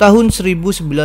Tahun 1951,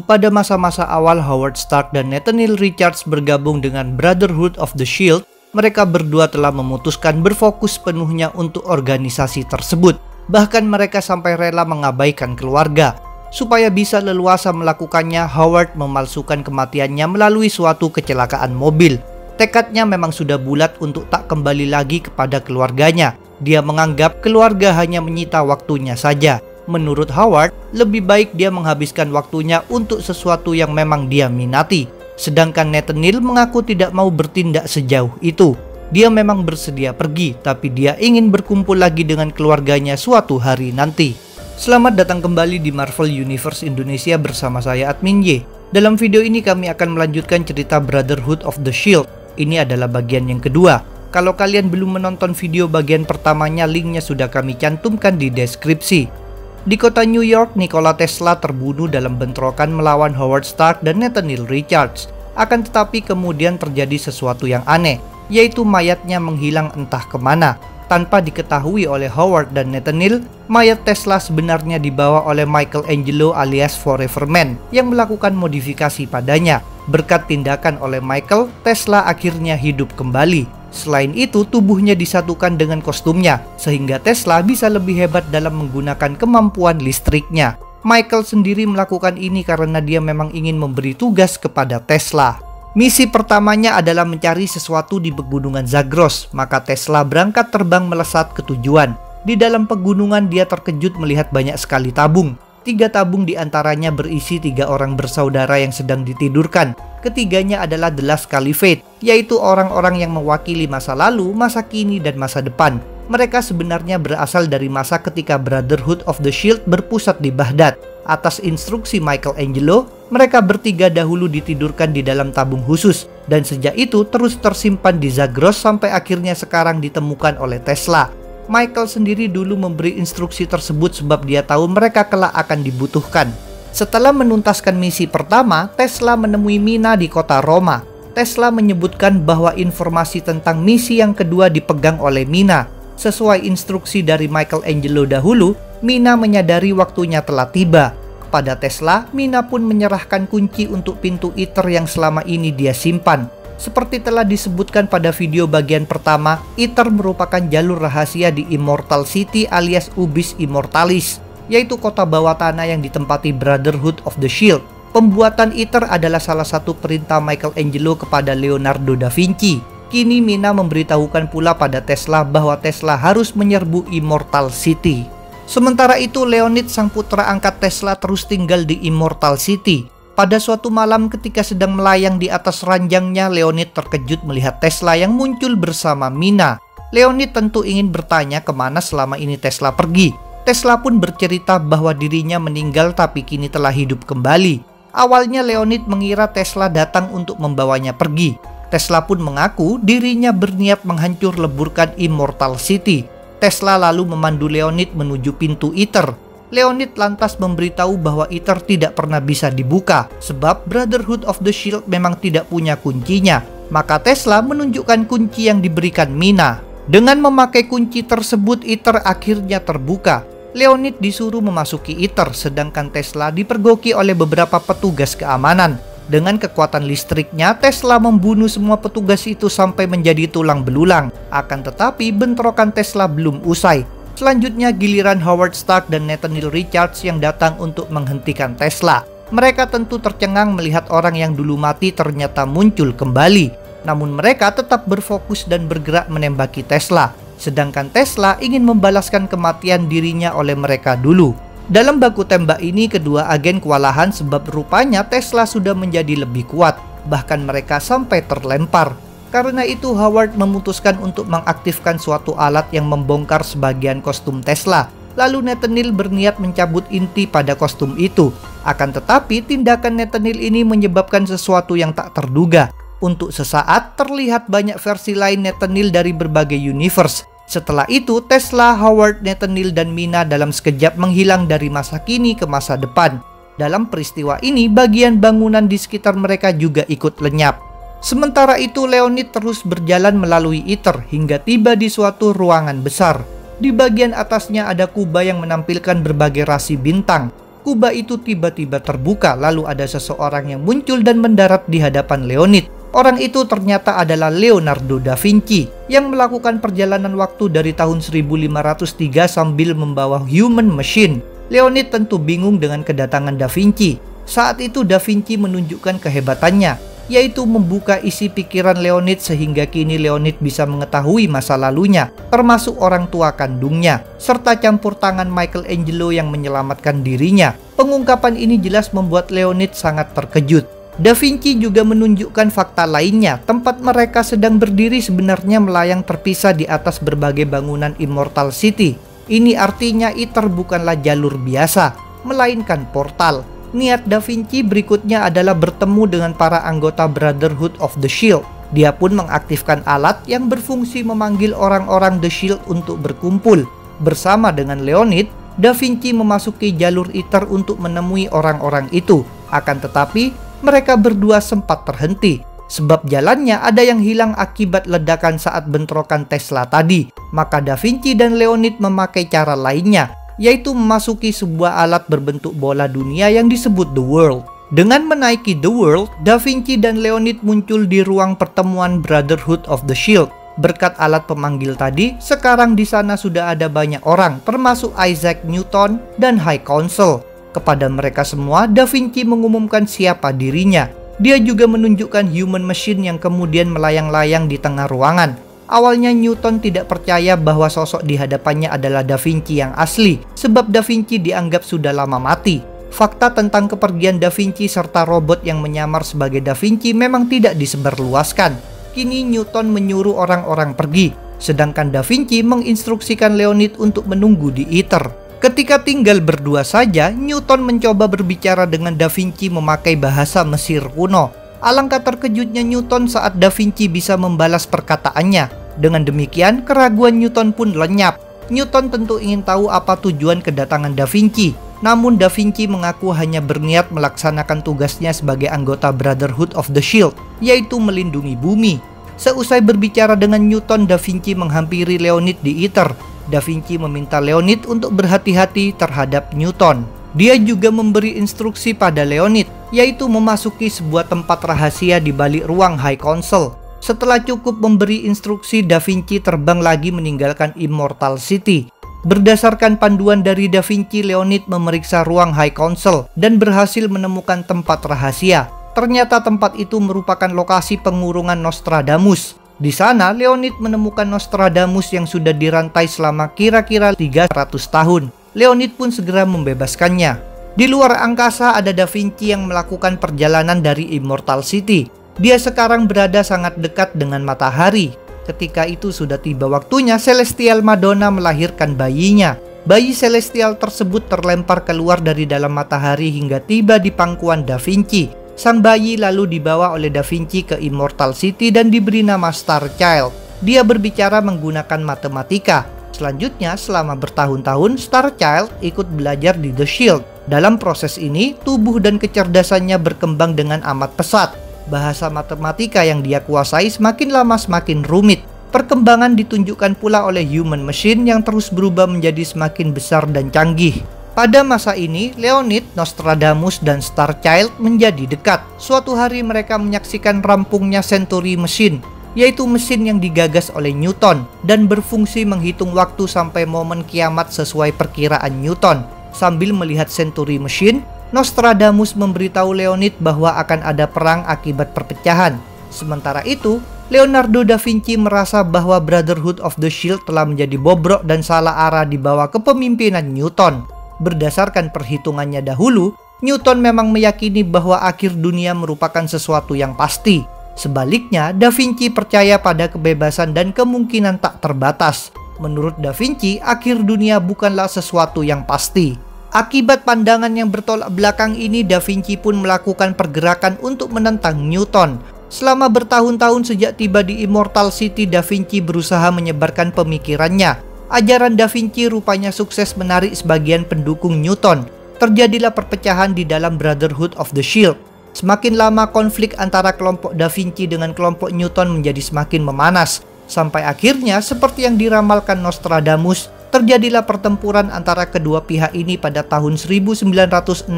pada masa-masa awal Howard Stark dan Nathaniel Richards bergabung dengan Brotherhood of the Shield, mereka berdua telah memutuskan berfokus penuhnya untuk organisasi tersebut. Bahkan mereka sampai rela mengabaikan keluarga. Supaya bisa leluasa melakukannya, Howard memalsukan kematiannya melalui suatu kecelakaan mobil. Tekadnya memang sudah bulat untuk tak kembali lagi kepada keluarganya. Dia menganggap keluarga hanya menyita waktunya saja. Menurut Howard, lebih baik dia menghabiskan waktunya untuk sesuatu yang memang dia minati. Sedangkan Nathaniel mengaku tidak mau bertindak sejauh itu. Dia memang bersedia pergi, tapi dia ingin berkumpul lagi dengan keluarganya suatu hari nanti. Selamat datang kembali di Marvel Universe Indonesia bersama saya Admin Y. Dalam video ini kami akan melanjutkan cerita Brotherhood of the Shield. Ini adalah bagian yang kedua. Kalau kalian belum menonton video bagian pertamanya, linknya sudah kami cantumkan di deskripsi. Di kota New York, Nikola Tesla terbunuh dalam bentrokan melawan Howard Stark dan Nathaniel Richards. Akan tetapi kemudian terjadi sesuatu yang aneh, yaitu mayatnya menghilang entah kemana. Tanpa diketahui oleh Howard dan Nathaniel, mayat Tesla sebenarnya dibawa oleh Michelangelo alias Forever Man yang melakukan modifikasi padanya. Berkat tindakan oleh Michael, Tesla akhirnya hidup kembali. Selain itu, tubuhnya disatukan dengan kostumnya, sehingga Tesla bisa lebih hebat dalam menggunakan kemampuan listriknya. Michael sendiri melakukan ini karena dia memang ingin memberi tugas kepada Tesla. Misi pertamanya adalah mencari sesuatu di pegunungan Zagros, maka Tesla berangkat terbang melesat ke tujuan. Di dalam pegunungan dia terkejut melihat banyak sekali tabung. 3 tabung diantaranya berisi 3 orang bersaudara yang sedang ditidurkan. Ketiganya adalah The Last Caliphate, yaitu orang-orang yang mewakili masa lalu, masa kini, dan masa depan. Mereka sebenarnya berasal dari masa ketika Brotherhood of the Shield berpusat di Baghdad. Atas instruksi Michelangelo, mereka bertiga dahulu ditidurkan di dalam tabung khusus, dan sejak itu terus tersimpan di Zagros sampai akhirnya sekarang ditemukan oleh Tesla. Michael sendiri dulu memberi instruksi tersebut sebab dia tahu mereka kelak akan dibutuhkan. Setelah menuntaskan misi pertama, Tesla menemui Mina di kota Roma. Tesla menyebutkan bahwa informasi tentang misi yang kedua dipegang oleh Mina. Sesuai instruksi dari Michelangelo dahulu, Mina menyadari waktunya telah tiba. Kepada Tesla, Mina pun menyerahkan kunci untuk pintu Aether yang selama ini dia simpan. Seperti telah disebutkan pada video bagian pertama, Aether merupakan jalur rahasia di Immortal City alias Ubis Immortalis, yaitu kota bawah tanah yang ditempati Brotherhood of the Shield. Pembuatan Aether adalah salah satu perintah Michelangelo kepada Leonardo da Vinci. Kini Mina memberitahukan pula pada Tesla bahwa Tesla harus menyerbu Immortal City. Sementara itu, Leonid sang putra angkat Tesla terus tinggal di Immortal City. Pada suatu malam ketika sedang melayang di atas ranjangnya, Leonid terkejut melihat Tesla yang muncul bersama Mina. Leonid tentu ingin bertanya kemana selama ini Tesla pergi. Tesla pun bercerita bahwa dirinya meninggal tapi kini telah hidup kembali. Awalnya Leonid mengira Tesla datang untuk membawanya pergi. Tesla pun mengaku dirinya berniat menghancur leburkan Immortal City. Tesla lalu memandu Leonid menuju pintu Aether. Leonid lantas memberitahu bahwa Aether tidak pernah bisa dibuka sebab Brotherhood of the Shield memang tidak punya kuncinya. Maka Tesla menunjukkan kunci yang diberikan Mina. Dengan memakai kunci tersebut, Aether akhirnya terbuka. Leonid disuruh memasuki Aether, sedangkan Tesla dipergoki oleh beberapa petugas keamanan. Dengan kekuatan listriknya, Tesla membunuh semua petugas itu sampai menjadi tulang belulang. Akan tetapi, bentrokan Tesla belum usai. Selanjutnya giliran Howard Stark dan Nathaniel Richards yang datang untuk menghentikan Tesla. Mereka tentu tercengang melihat orang yang dulu mati ternyata muncul kembali. Namun mereka tetap berfokus dan bergerak menembaki Tesla. Sedangkan Tesla ingin membalaskan kematian dirinya oleh mereka dulu. Dalam baku tembak ini kedua agen kewalahan sebab rupanya Tesla sudah menjadi lebih kuat. Bahkan mereka sampai terlempar. Karena itu Howard memutuskan untuk mengaktifkan suatu alat yang membongkar sebagian kostum Tesla. Lalu Nathaniel berniat mencabut inti pada kostum itu. Akan tetapi tindakan Nathaniel ini menyebabkan sesuatu yang tak terduga. Untuk sesaat terlihat banyak versi lain Nathaniel dari berbagai universe. Setelah itu Tesla, Howard, Nathaniel, dan Mina dalam sekejap menghilang dari masa kini ke masa depan. Dalam peristiwa ini bagian bangunan di sekitar mereka juga ikut lenyap. Sementara itu Leonid terus berjalan melalui Aether hingga tiba di suatu ruangan besar. Di bagian atasnya ada kubah yang menampilkan berbagai rasi bintang. kubah itu tiba-tiba terbuka, lalu ada seseorang yang muncul dan mendarat di hadapan Leonid. Orang itu ternyata adalah Leonardo da Vinci yang melakukan perjalanan waktu dari tahun 1503 sambil membawa human machine. Leonid tentu bingung dengan kedatangan da Vinci. Saat itu da Vinci menunjukkan kehebatannya, yaitu membuka isi pikiran Leonid sehingga kini Leonid bisa mengetahui masa lalunya, termasuk orang tua kandungnya, serta campur tangan Michelangelo yang menyelamatkan dirinya. Pengungkapan ini jelas membuat Leonid sangat terkejut. Da Vinci juga menunjukkan fakta lainnya, tempat mereka sedang berdiri sebenarnya melayang terpisah di atas berbagai bangunan Immortal City. Ini artinya ITER bukanlah jalur biasa, melainkan portal. Niat Da Vinci berikutnya adalah bertemu dengan para anggota Brotherhood of the Shield. Dia pun mengaktifkan alat yang berfungsi memanggil orang-orang The Shield untuk berkumpul. Bersama dengan Leonid, Da Vinci memasuki jalur ITER untuk menemui orang-orang itu. Akan tetapi, mereka berdua sempat terhenti. Sebab jalannya ada yang hilang akibat ledakan saat bentrokan Tesla tadi. Maka Da Vinci dan Leonid memakai cara lainnya, yaitu memasuki sebuah alat berbentuk bola dunia yang disebut The World. Dengan menaiki The World, Da Vinci dan Leonid muncul di ruang pertemuan Brotherhood of the Shield. Berkat alat pemanggil tadi, sekarang di sana sudah ada banyak orang, termasuk Isaac Newton dan High Council. Kepada mereka semua, Da Vinci mengumumkan siapa dirinya. Dia juga menunjukkan human machine yang kemudian melayang-layang di tengah ruangan. Awalnya Newton tidak percaya bahwa sosok di hadapannya adalah Da Vinci yang asli, sebab Da Vinci dianggap sudah lama mati. Fakta tentang kepergian Da Vinci serta robot yang menyamar sebagai Da Vinci memang tidak disebarluaskan. Kini Newton menyuruh orang-orang pergi, sedangkan Da Vinci menginstruksikan Leonid untuk menunggu di ITER. Ketika tinggal berdua saja, Newton mencoba berbicara dengan Da Vinci memakai bahasa Mesir kuno. Alangkah terkejutnya Newton saat Da Vinci bisa membalas perkataannya. Dengan demikian, keraguan Newton pun lenyap. Newton tentu ingin tahu apa tujuan kedatangan Da Vinci. Namun Da Vinci mengaku hanya berniat melaksanakan tugasnya sebagai anggota Brotherhood of the Shield, yaitu melindungi bumi. Seusai berbicara dengan Newton, Da Vinci menghampiri Leonid di ITER. Da Vinci meminta Leonid untuk berhati-hati terhadap Newton. Dia juga memberi instruksi pada Leonid, yaitu memasuki sebuah tempat rahasia di balik ruang High Council. Setelah cukup memberi instruksi, Da Vinci terbang lagi meninggalkan Immortal City. Berdasarkan panduan dari Da Vinci, Leonid memeriksa ruang High Council dan berhasil menemukan tempat rahasia. Ternyata tempat itu merupakan lokasi pengurungan Nostradamus. Di sana, Leonid menemukan Nostradamus yang sudah dirantai selama kira-kira 300 tahun. Leonid pun segera membebaskannya. Di luar angkasa ada Da Vinci yang melakukan perjalanan dari Immortal City. Dia sekarang berada sangat dekat dengan matahari. Ketika itu sudah tiba waktunya Celestial Madonna melahirkan bayinya. Bayi Celestial tersebut terlempar keluar dari dalam matahari hingga tiba di pangkuan Da Vinci. Sang bayi lalu dibawa oleh Da Vinci ke Immortal City dan diberi nama Star Child. Dia berbicara menggunakan matematika. Selanjutnya, selama bertahun-tahun, Star Child ikut belajar di The Shield. Dalam proses ini, tubuh dan kecerdasannya berkembang dengan amat pesat. Bahasa matematika yang dia kuasai semakin lama semakin rumit. Perkembangan ditunjukkan pula oleh human machine yang terus berubah menjadi semakin besar dan canggih. Pada masa ini, Leonid, Nostradamus, dan Star Child menjadi dekat. Suatu hari mereka menyaksikan rampungnya Century Machine, yaitu mesin yang digagas oleh Newton dan berfungsi menghitung waktu sampai momen kiamat sesuai perkiraan Newton. Sambil melihat Century Machine, Nostradamus memberitahu Leonid bahwa akan ada perang akibat perpecahan. Sementara itu, Leonardo da Vinci merasa bahwa Brotherhood of the Shield telah menjadi bobrok dan salah arah di bawah kepemimpinan Newton. Berdasarkan perhitungannya dahulu, Newton memang meyakini bahwa akhir dunia merupakan sesuatu yang pasti. Sebaliknya, Da Vinci percaya pada kebebasan dan kemungkinan tak terbatas. Menurut Da Vinci, akhir dunia bukanlah sesuatu yang pasti. Akibat pandangan yang bertolak belakang ini, Da Vinci pun melakukan pergerakan untuk menentang Newton. Selama bertahun-tahun sejak tiba di Immortal City, Da Vinci berusaha menyebarkan pemikirannya. Ajaran Da Vinci rupanya sukses menarik sebagian pendukung Newton. Terjadilah perpecahan di dalam Brotherhood of the Shield. Semakin lama konflik antara kelompok Da Vinci dengan kelompok Newton menjadi semakin memanas. Sampai akhirnya, seperti yang diramalkan Nostradamus, Terjadilah pertempuran antara kedua pihak ini pada tahun 1960,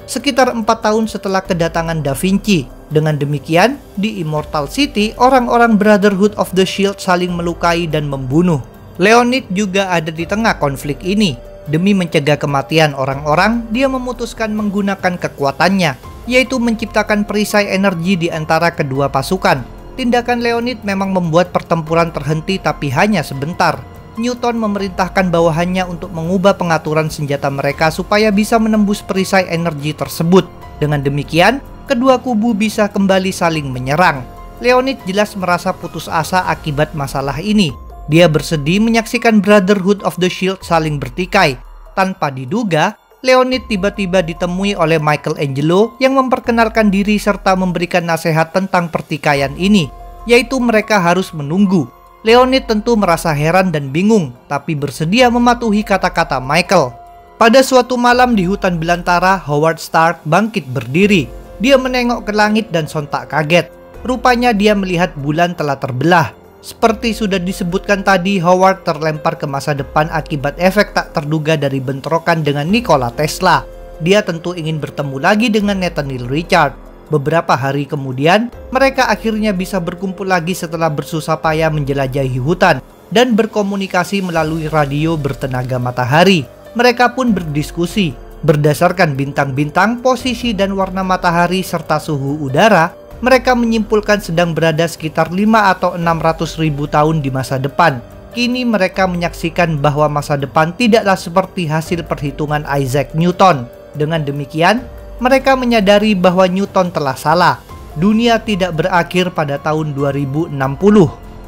sekitar 4 tahun setelah kedatangan Da Vinci. Dengan demikian, di Immortal City, orang-orang Brotherhood of the Shield saling melukai dan membunuh. Leonid juga ada di tengah konflik ini. Demi mencegah kematian orang-orang, dia memutuskan menggunakan kekuatannya, yaitu menciptakan perisai energi di antara kedua pasukan. Tindakan Leonid memang membuat pertempuran terhenti, tapi hanya sebentar. Newton memerintahkan bawahannya untuk mengubah pengaturan senjata mereka supaya bisa menembus perisai energi tersebut. Dengan demikian, kedua kubu bisa kembali saling menyerang. Leonid jelas merasa putus asa akibat masalah ini. Dia bersedih menyaksikan Brotherhood of the Shield saling bertikai. Tanpa diduga, Leonid tiba-tiba ditemui oleh Michelangelo yang memperkenalkan diri serta memberikan nasihat tentang pertikaian ini, yaitu mereka harus menunggu. Leonid tentu merasa heran dan bingung, tapi bersedia mematuhi kata-kata Michael. Pada suatu malam di hutan belantara, Howard Stark bangkit berdiri. Dia menengok ke langit dan sontak kaget. Rupanya dia melihat bulan telah terbelah. Seperti sudah disebutkan tadi, Howard terlempar ke masa depan akibat efek tak terduga dari bentrokan dengan Nikola Tesla. Dia tentu ingin bertemu lagi dengan Nathaniel Richards. Beberapa hari kemudian, mereka akhirnya bisa berkumpul lagi setelah bersusah payah menjelajahi hutan dan berkomunikasi melalui radio bertenaga matahari. Mereka pun berdiskusi. Berdasarkan bintang-bintang, posisi dan warna matahari serta suhu udara, mereka menyimpulkan sedang berada sekitar 5 atau 600 ribu tahun di masa depan. Kini mereka menyaksikan bahwa masa depan tidaklah seperti hasil perhitungan Isaac Newton. Dengan demikian, mereka menyadari bahwa Newton telah salah. Dunia tidak berakhir pada tahun 2060.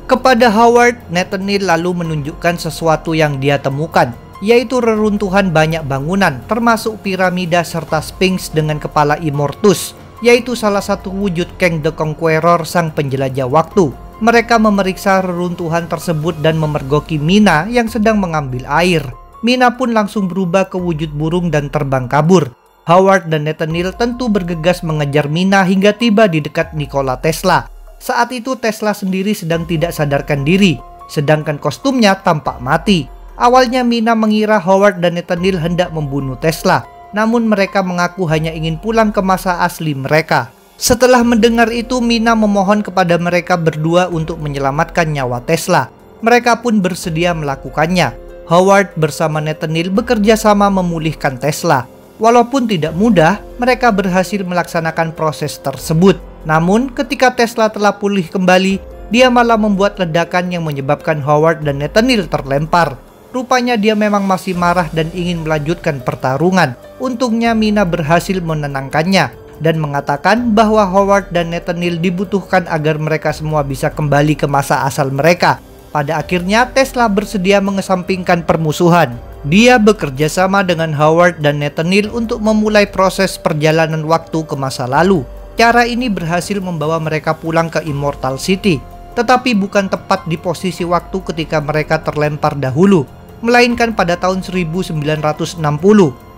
Kepada Howard, Nathaniel lalu menunjukkan sesuatu yang dia temukan, yaitu reruntuhan banyak bangunan, termasuk piramida serta Sphinx dengan kepala Immortus, yaitu salah satu wujud Kang the Conqueror, sang penjelajah waktu. Mereka memeriksa reruntuhan tersebut dan memergoki Mina yang sedang mengambil air. Mina pun langsung berubah ke wujud burung dan terbang kabur. Howard dan Nathaniel tentu bergegas mengejar Mina hingga tiba di dekat Nikola Tesla. Saat itu Tesla sendiri sedang tidak sadarkan diri, sedangkan kostumnya tampak mati. Awalnya Mina mengira Howard dan Nathaniel hendak membunuh Tesla, namun mereka mengaku hanya ingin pulang ke masa asli mereka. Setelah mendengar itu, Mina memohon kepada mereka berdua untuk menyelamatkan nyawa Tesla. Mereka pun bersedia melakukannya. Howard bersama Nathaniel bekerja sama memulihkan Tesla. Walaupun tidak mudah, mereka berhasil melaksanakan proses tersebut. Namun, ketika Tesla telah pulih kembali, dia malah membuat ledakan yang menyebabkan Howard dan Nathaniel terlempar. Rupanya dia memang masih marah dan ingin melanjutkan pertarungan. Untungnya Mina berhasil menenangkannya dan mengatakan bahwa Howard dan Nathaniel dibutuhkan agar mereka semua bisa kembali ke masa asal mereka. Pada akhirnya, Tesla bersedia mengesampingkan permusuhan. Dia bekerja sama dengan Howard dan Nathaniel untuk memulai proses perjalanan waktu ke masa lalu. Cara ini berhasil membawa mereka pulang ke Immortal City, tetapi bukan tepat di posisi waktu ketika mereka terlempar dahulu, melainkan pada tahun 1960.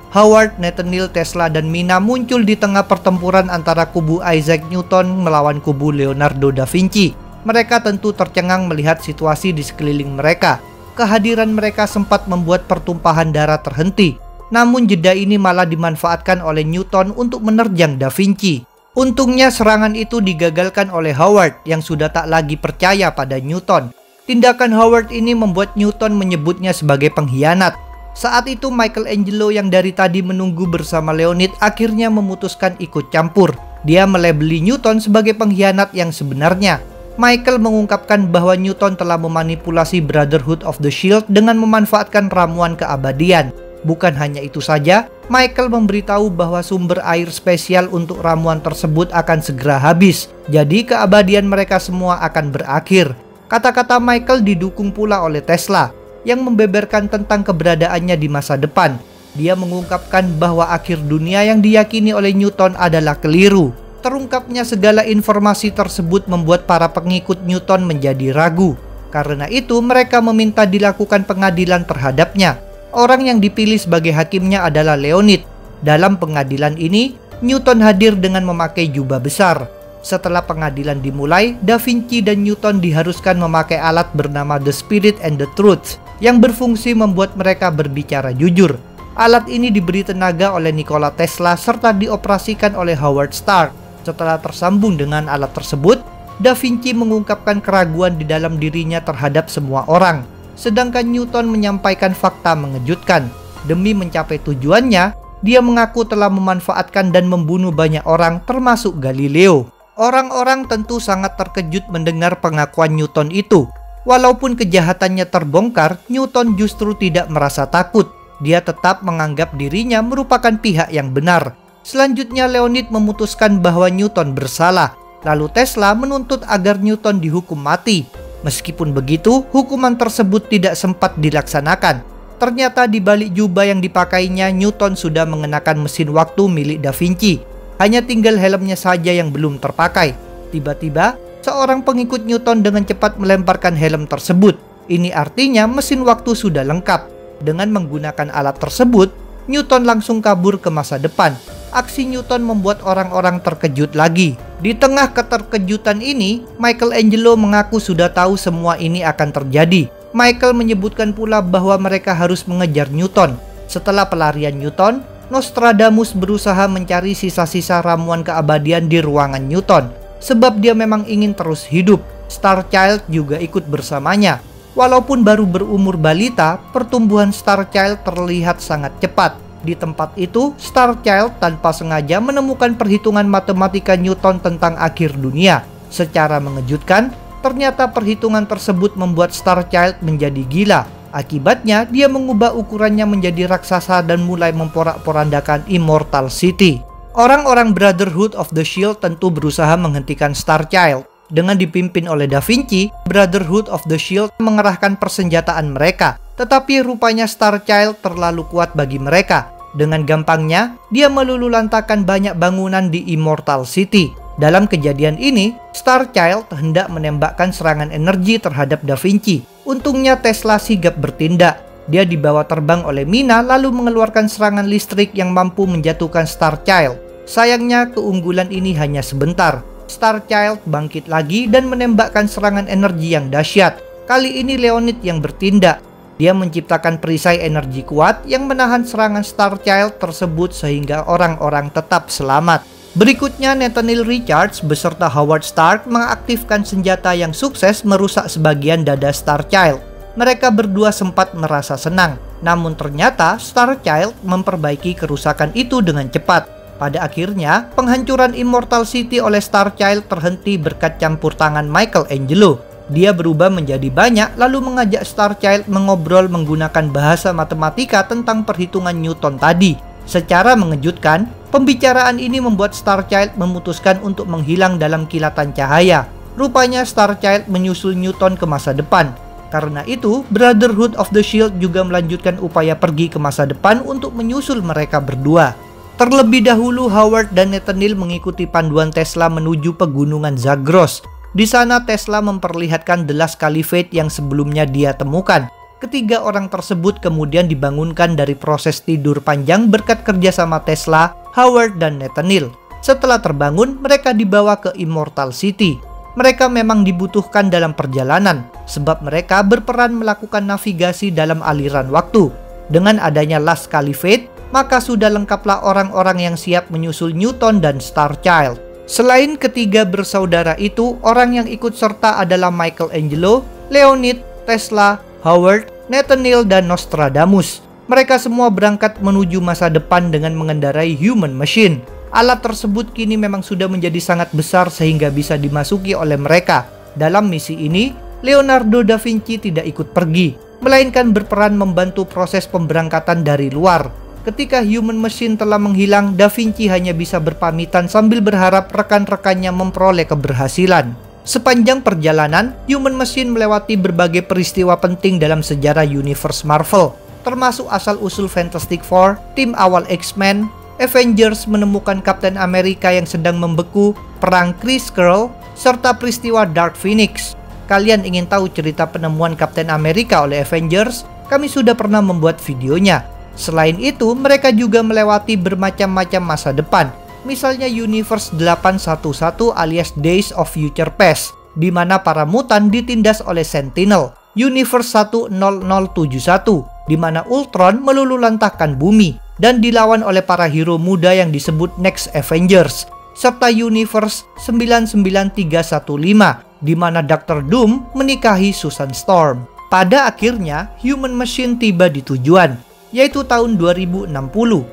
Howard, Nathaniel, Tesla, dan Mina muncul di tengah pertempuran antara kubu Isaac Newton melawan kubu Leonardo da Vinci. Mereka tentu tercengang melihat situasi di sekeliling mereka. Kehadiran mereka sempat membuat pertumpahan darah terhenti. Namun jeda ini malah dimanfaatkan oleh Newton untuk menerjang Da Vinci. Untungnya serangan itu digagalkan oleh Howard yang sudah tak lagi percaya pada Newton. Tindakan Howard ini membuat Newton menyebutnya sebagai pengkhianat. Saat itu Michelangelo yang dari tadi menunggu bersama Leonid akhirnya memutuskan ikut campur. Dia melabeli Newton sebagai pengkhianat yang sebenarnya. Michael mengungkapkan bahwa Newton telah memanipulasi Brotherhood of the Shield dengan memanfaatkan ramuan keabadian. Bukan hanya itu saja, Michael memberitahu bahwa sumber air spesial untuk ramuan tersebut akan segera habis. Jadi keabadian mereka semua akan berakhir. Kata-kata Michael didukung pula oleh Tesla yang membeberkan tentang keberadaannya di masa depan. Dia mengungkapkan bahwa akhir dunia yang diyakini oleh Newton adalah keliru. Terungkapnya segala informasi tersebut membuat para pengikut Newton menjadi ragu. Karena itu mereka meminta dilakukan pengadilan terhadapnya. Orang yang dipilih sebagai hakimnya adalah Leonid. Dalam pengadilan ini, Newton hadir dengan memakai jubah besar. Setelah pengadilan dimulai, Da Vinci dan Newton diharuskan memakai alat bernama The Spirit and the Truth. yang berfungsi membuat mereka berbicara jujur. Alat ini diberi tenaga oleh Nikola Tesla serta dioperasikan oleh Howard Stark. Setelah tersambung dengan alat tersebut, Da Vinci mengungkapkan keraguan di dalam dirinya terhadap semua orang. Sedangkan Newton menyampaikan fakta mengejutkan. Demi mencapai tujuannya, dia mengaku telah memanfaatkan dan membunuh banyak orang termasuk Galileo. Orang-orang tentu sangat terkejut mendengar pengakuan Newton itu. Walaupun kejahatannya terbongkar, Newton justru tidak merasa takut. Dia tetap menganggap dirinya merupakan pihak yang benar. Selanjutnya Leonid memutuskan bahwa Newton bersalah. Lalu Tesla menuntut agar Newton dihukum mati. Meskipun begitu, hukuman tersebut tidak sempat dilaksanakan. Ternyata di balik jubah yang dipakainya, Newton sudah mengenakan mesin waktu milik Da Vinci. Hanya tinggal helmnya saja yang belum terpakai. Tiba-tiba, seorang pengikut Newton dengan cepat melemparkan helm tersebut. Ini artinya mesin waktu sudah lengkap. Dengan menggunakan alat tersebut, Newton langsung kabur ke masa depan. Aksi Newton membuat orang-orang terkejut lagi. Di tengah keterkejutan ini, Michelangelo mengaku sudah tahu semua ini akan terjadi. Michael menyebutkan pula bahwa mereka harus mengejar Newton. Setelah pelarian Newton, Nostradamus berusaha mencari sisa-sisa ramuan keabadian di ruangan Newton. Sebab dia memang ingin terus hidup. Starchild juga ikut bersamanya. Walaupun baru berumur balita, pertumbuhan Starchild terlihat sangat cepat. Di tempat itu, Starchild tanpa sengaja menemukan perhitungan matematika Newton tentang akhir dunia. Secara mengejutkan, ternyata perhitungan tersebut membuat Starchild menjadi gila. Akibatnya, dia mengubah ukurannya menjadi raksasa dan mulai memporak-porandakan Immortal City. Orang-orang Brotherhood of the Shield tentu berusaha menghentikan Starchild. Dengan dipimpin oleh Da Vinci, Brotherhood of the Shield mengerahkan persenjataan mereka. Tetapi rupanya Starchild terlalu kuat bagi mereka. Dengan gampangnya, dia meluluhlantakkan banyak bangunan di Immortal City. Dalam kejadian ini, Starchild hendak menembakkan serangan energi terhadap Da Vinci. Untungnya Tesla sigap bertindak. Dia dibawa terbang oleh Mina lalu mengeluarkan serangan listrik yang mampu menjatuhkan Starchild. Sayangnya keunggulan ini hanya sebentar. Starchild bangkit lagi dan menembakkan serangan energi yang dahsyat. Kali ini Leonid yang bertindak. Dia menciptakan perisai energi kuat yang menahan serangan Starchild tersebut sehingga orang-orang tetap selamat. Berikutnya, Nathaniel Richards beserta Howard Stark mengaktifkan senjata yang sukses merusak sebagian dada Starchild. Mereka berdua sempat merasa senang, namun ternyata Starchild memperbaiki kerusakan itu dengan cepat. Pada akhirnya, penghancuran Immortal City oleh Starchild terhenti berkat campur tangan Michelangelo. Dia berubah menjadi banyak lalu mengajak Starchild mengobrol menggunakan bahasa matematika tentang perhitungan Newton tadi. Secara mengejutkan, pembicaraan ini membuat Starchild memutuskan untuk menghilang dalam kilatan cahaya. Rupanya Starchild menyusul Newton ke masa depan. Karena itu, Brotherhood of the Shield juga melanjutkan upaya pergi ke masa depan untuk menyusul mereka berdua. Terlebih dahulu, Howard dan Nathaniel mengikuti panduan Tesla menuju pegunungan Zagros. Di sana Tesla memperlihatkan The Last Caliphate yang sebelumnya dia temukan. Ketiga orang tersebut kemudian dibangunkan dari proses tidur panjang berkat kerjasama Tesla, Howard, dan Nathaniel. Setelah terbangun, mereka dibawa ke Immortal City. Mereka memang dibutuhkan dalam perjalanan, sebab mereka berperan melakukan navigasi dalam aliran waktu. Dengan adanya Last Caliphate, maka sudah lengkaplah orang-orang yang siap menyusul Newton dan Starchild. Selain ketiga bersaudara itu, orang yang ikut serta adalah Michelangelo, Leonid, Tesla, Howard, Nathaniel, dan Nostradamus. Mereka semua berangkat menuju masa depan dengan mengendarai human machine. Alat tersebut kini memang sudah menjadi sangat besar sehingga bisa dimasuki oleh mereka. Dalam misi ini, Leonardo da Vinci tidak ikut pergi, melainkan berperan membantu proses pemberangkatan dari luar. Ketika human machine telah menghilang, Da Vinci hanya bisa berpamitan sambil berharap rekan-rekannya memperoleh keberhasilan. Sepanjang perjalanan, human machine melewati berbagai peristiwa penting dalam sejarah universe Marvel, termasuk asal-usul Fantastic Four, tim awal X-Men, Avengers menemukan Captain America yang sedang membeku, perang Kree Skrull, serta peristiwa Dark Phoenix. Kalian ingin tahu cerita penemuan Captain America oleh Avengers? Kami sudah pernah membuat videonya. Selain itu, mereka juga melewati bermacam-macam masa depan. Misalnya Universe 811 alias Days of Future Past, di mana para mutan ditindas oleh Sentinel. Universe 10071, di mana Ultron meluluhlantahkan bumi dan dilawan oleh para hero muda yang disebut Next Avengers, serta Universe 99315, di mana Dr. Doom menikahi Susan Storm. Pada akhirnya, Human Machine tiba di tujuan, yaitu tahun 2060,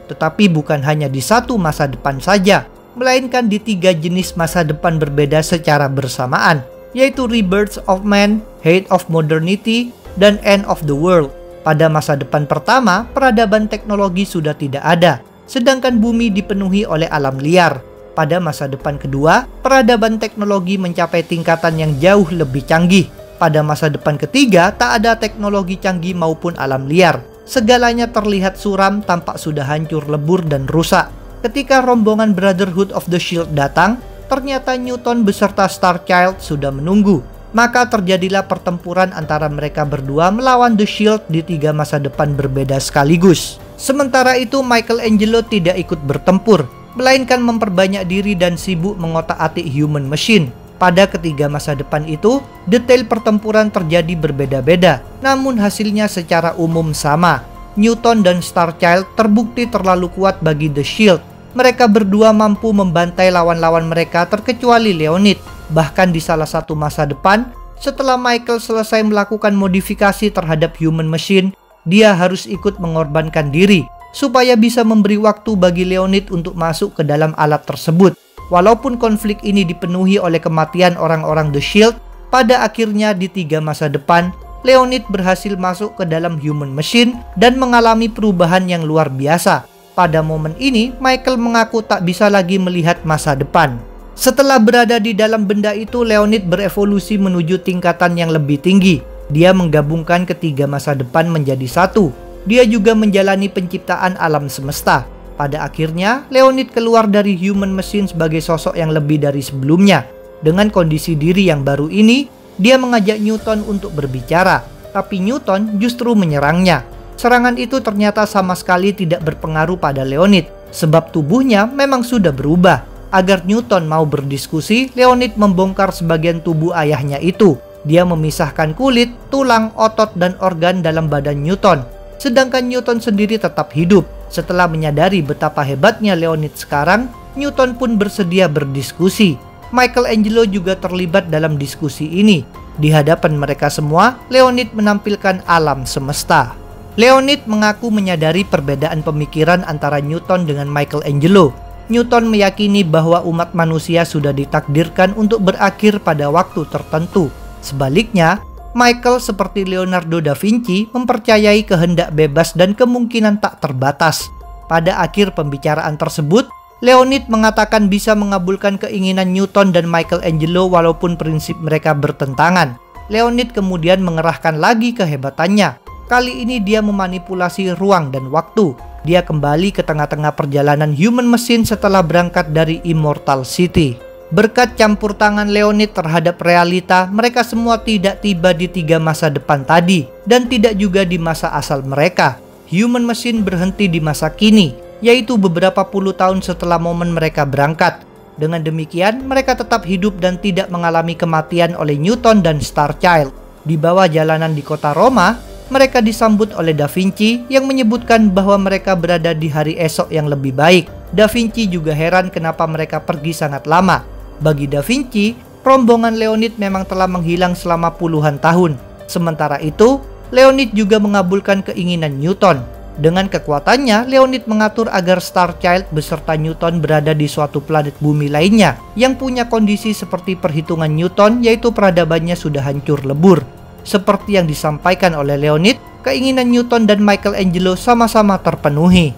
tetapi bukan hanya di satu masa depan saja, melainkan di 3 jenis masa depan berbeda secara bersamaan, yaitu Rebirth of Man, Height of Modernity, dan End of the World. Pada masa depan pertama, peradaban teknologi sudah tidak ada, sedangkan bumi dipenuhi oleh alam liar. Pada masa depan kedua, peradaban teknologi mencapai tingkatan yang jauh lebih canggih. Pada masa depan ketiga, tak ada teknologi canggih maupun alam liar. Segalanya terlihat suram, tampak sudah hancur lebur dan rusak. Ketika rombongan Brotherhood of the Shield datang, ternyata Newton beserta Starchild sudah menunggu. Maka terjadilah pertempuran antara mereka berdua melawan The Shield di 3 masa depan berbeda sekaligus. Sementara itu, Michelangelo tidak ikut bertempur, melainkan memperbanyak diri dan sibuk mengotak-atik Human Machine. Pada ketiga masa depan itu, detail pertempuran terjadi berbeda-beda, namun hasilnya secara umum sama. Newton dan Starchild terbukti terlalu kuat bagi The Shield. Mereka berdua mampu membantai lawan-lawan mereka terkecuali Leonid. Bahkan di salah satu masa depan, setelah Michael selesai melakukan modifikasi terhadap Human Machine, dia harus ikut mengorbankan diri supaya bisa memberi waktu bagi Leonid untuk masuk ke dalam alat tersebut. Walaupun konflik ini dipenuhi oleh kematian orang-orang The Shield, pada akhirnya di 3 masa depan, Leonid berhasil masuk ke dalam Human Machine dan mengalami perubahan yang luar biasa. Pada momen ini, Michael mengaku tak bisa lagi melihat masa depan. Setelah berada di dalam benda itu, Leonid berevolusi menuju tingkatan yang lebih tinggi. Dia menggabungkan ketiga masa depan menjadi satu. Dia juga menjalani penciptaan alam semesta. Pada akhirnya, Leonid keluar dari Human Machine sebagai sosok yang lebih dari sebelumnya. Dengan kondisi diri yang baru ini, dia mengajak Newton untuk berbicara, tapi Newton justru menyerangnya. Serangan itu ternyata sama sekali tidak berpengaruh pada Leonid, sebab tubuhnya memang sudah berubah. Agar Newton mau berdiskusi, Leonid membongkar sebagian tubuh ayahnya itu. Dia memisahkan kulit, tulang, otot, dan organ dalam badan Newton. Sedangkan Newton sendiri tetap hidup. Setelah menyadari betapa hebatnya Leonid sekarang, Newton pun bersedia berdiskusi. Michelangelo juga terlibat dalam diskusi ini. Di hadapan mereka semua, Leonid menampilkan alam semesta. Leonid mengaku menyadari perbedaan pemikiran antara Newton dengan Michelangelo. Newton meyakini bahwa umat manusia sudah ditakdirkan untuk berakhir pada waktu tertentu. Sebaliknya, Michael seperti Leonardo da Vinci mempercayai kehendak bebas dan kemungkinan tak terbatas. Pada akhir pembicaraan tersebut, Leonid mengatakan bisa mengabulkan keinginan Newton dan Michelangelo walaupun prinsip mereka bertentangan. Leonid kemudian mengerahkan lagi kehebatannya. Kali ini dia memanipulasi ruang dan waktu. Dia kembali ke tengah-tengah perjalanan Human Machine setelah berangkat dari Immortal City. Berkat campur tangan Leonid terhadap realita, mereka semua tidak tiba di 3 masa depan tadi, dan tidak juga di masa asal mereka. Human Machine berhenti di masa kini, yaitu beberapa puluh tahun setelah momen mereka berangkat. Dengan demikian, mereka tetap hidup dan tidak mengalami kematian oleh Newton dan Starchild. Di bawah jalanan di kota Roma, mereka disambut oleh Da Vinci yang menyebutkan bahwa mereka berada di hari esok yang lebih baik. Da Vinci juga heran kenapa mereka pergi sangat lama. Bagi Da Vinci, rombongan Leonid memang telah menghilang selama puluhan tahun. Sementara itu, Leonid juga mengabulkan keinginan Newton. Dengan kekuatannya, Leonid mengatur agar Starchild beserta Newton berada di suatu planet bumi lainnya yang punya kondisi seperti perhitungan Newton, yaitu peradabannya sudah hancur lebur. Seperti yang disampaikan oleh Leonid, keinginan Newton dan Michelangelo sama-sama terpenuhi.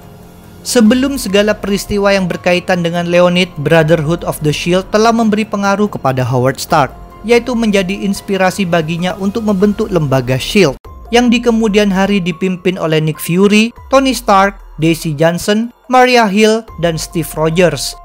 Sebelum segala peristiwa yang berkaitan dengan Leonid, Brotherhood of the Shield telah memberi pengaruh kepada Howard Stark, yaitu menjadi inspirasi baginya untuk membentuk lembaga SHIELD, yang di kemudian hari dipimpin oleh Nick Fury, Tony Stark, Daisy Johnson, Maria Hill, dan Steve Rogers.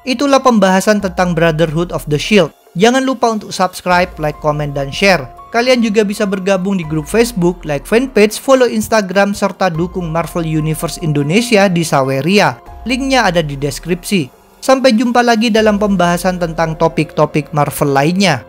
Itulah pembahasan tentang Brotherhood of the Shield. Jangan lupa untuk subscribe, like, komen, dan share. Kalian juga bisa bergabung di grup Facebook, like fanpage, follow Instagram, serta dukung Marvel Universe Indonesia di Saweria. Linknya ada di deskripsi. Sampai jumpa lagi dalam pembahasan tentang topik-topik Marvel lainnya.